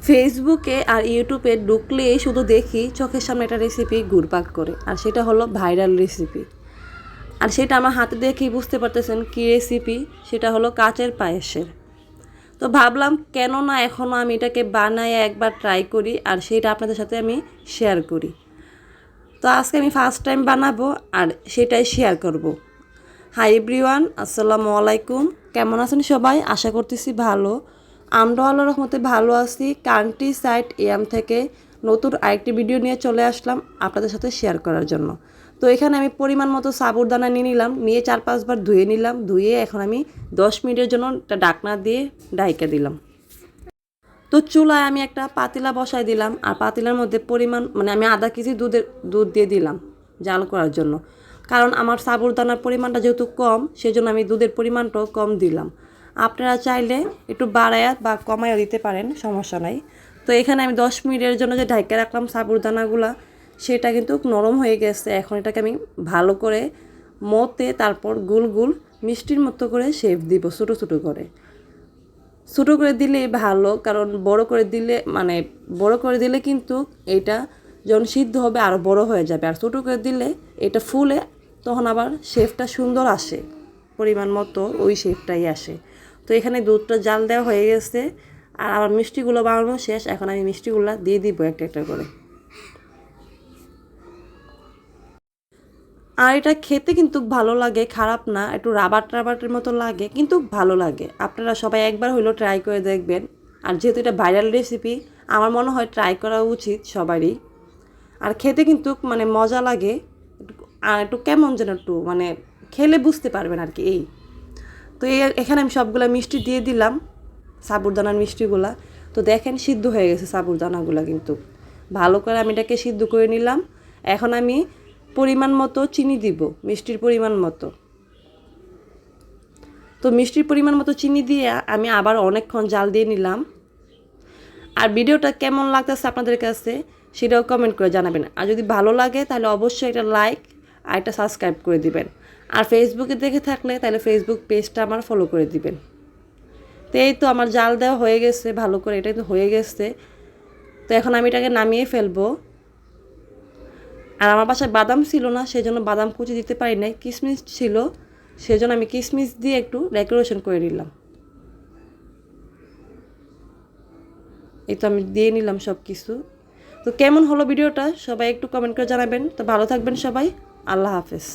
ফেসবুকে আর ইউটিউবে ঢুকলেই শুধু দেখি চোখের সামনে একটা রেসিপি ঘুরপাক করে, আর সেটা হলো ভাইরাল রেসিপি। আর সেটা আমার হাতে দেখেই বুঝতে পারতেছেন কী রেসিপি, সেটা হলো কাচের পায়েসের। তো ভাবলাম কেন না এখনও আমি এটাকে বানায় একবার ট্রাই করি আর সেটা আপনাদের সাথে আমি শেয়ার করি। তো আজকে আমি ফার্স্ট টাইম বানাবো আর সেটাই শেয়ার করব। হাই এভরিওয়ান, আসসালামু আলাইকুম। কেমন আছেন সবাই? আশা করতেছি ভালো। আমরা আল্লাহর রহমতে ভালো আছি। কান্ট্রি সাইড এম থেকে নতুন আরেকটি ভিডিও নিয়ে চলে আসলাম আপনাদের সাথে শেয়ার করার জন্য। তো এখানে আমি পরিমাণ মতো সাবুদানা নিয়ে নিলাম, নিয়ে 4-5 বার ধুয়ে নিলাম। ধুয়ে এখন আমি 10 মিনিটের জন্য একটা ঢাকনা দিয়ে ঢাইকা দিলাম। তো চুলায় আমি একটা পাতিলা বসাই দিলাম, আর পাতিলার মধ্যে পরিমাণ আমি আধা কেজি দুধ দিয়ে দিলাম জাল করার জন্য। কারণ আমার সাবুদানার পরিমাণটা যেহেতু কম, সেজন্য আমি দুধের পরিমাণটাও কম দিলাম। আপনারা চাইলে একটু বাড়ায়া বা কমাইয়া দিতে পারেন, সমস্যা নাই। তো এখানে আমি 10 মিনিটের জন্য যে ঢাইকা রাখলাম সাবুদানাগুলা, সেটা কিন্তু নরম হয়ে গেছে। এখন এটাকে আমি ভালো করে মতে তারপর গুল গুল মিষ্টির মতো করে শেপ দিব, ছোটো ছোটো করে। ছোটো করে দিলে ভালো, কারণ বড় করে দিলে কিন্তু এটা যখন সিদ্ধ হবে আরও বড় হয়ে যাবে, আর ছোটো করে দিলে এটা ফুলে তখন আবার শেপটা সুন্দর আসে, পরিমাণ মতো ওই শেপটাই আসে। তো এখানে দুধটা জাল দেওয়া হয়ে গেছে আর আমার মিষ্টিগুলো বানানো শেষ। এখন আমি মিষ্টিগুলো দিয়ে দিব একটা একটা করে। আর এটা খেতে কিন্তু ভালো লাগে, খারাপ না, একটু রাবারের মতো লাগে কিন্তু ভালো লাগে। আপনারা সবাই একবার হইলেও ট্রাই করে দেখবেন। আর যেহেতু এটা ভাইরাল রেসিপি, আমার মনে হয় ট্রাই করা উচিত সবারই। আর খেতে কিন্তু মজা লাগে, আর একটু কেমন যেন একটু খেলে বুঝতে পারবেন আর কি। তো এখানে আমি সবগুলা মিষ্টি দিয়ে দিলাম, সাবুদানার মিষ্টিগুলা। তো দেখেন সিদ্ধ হয়ে গেছে সাবুদানাগুলা, কিন্তু ভালো করে আমি এটাকে সিদ্ধ করে নিলাম। এখন আমি পরিমাণ মতো চিনি দিব, মিষ্টির পরিমাণ মতো। তো মিষ্টির পরিমাণ মতো চিনি দিয়ে আমি আবার অনেকক্ষণ জাল দিয়ে নিলাম। আর ভিডিওটা কেমন লাগতেছে আপনাদের কাছে সেটাও কমেন্ট করে জানাবেন। আর যদি ভালো লাগে তাহলে অবশ্যই একটা লাইক আর একটা সাবস্ক্রাইব করে দিবেন। আর ফেসবুকে দেখে থাকলে তাহলে ফেসবুক পেজটা আমার ফলো করে দিবেন। তো এই তো আমার জাল দেওয়া হয়ে গেছে ভালো করে, এটাই তো হয়ে গেছে। তো এখন আমি এটাকে নামিয়ে ফেলবো। আর আমার বাসায় বাদাম ছিল না, সেজন্য বাদাম কুচি দিতে পারি নাই। কিশমিশ ছিল, সেজন্য আমি কিশমিশ দিয়ে একটু ডেকোরেশন করে নিলাম। এই তো আমি দিয়ে নিলাম সব কিছু। তো কেমন হলো ভিডিওটা সবাই একটু কমেন্ট করে জানাবেন। তো ভালো থাকবেন সবাই, আল্লাহ হাফেজ।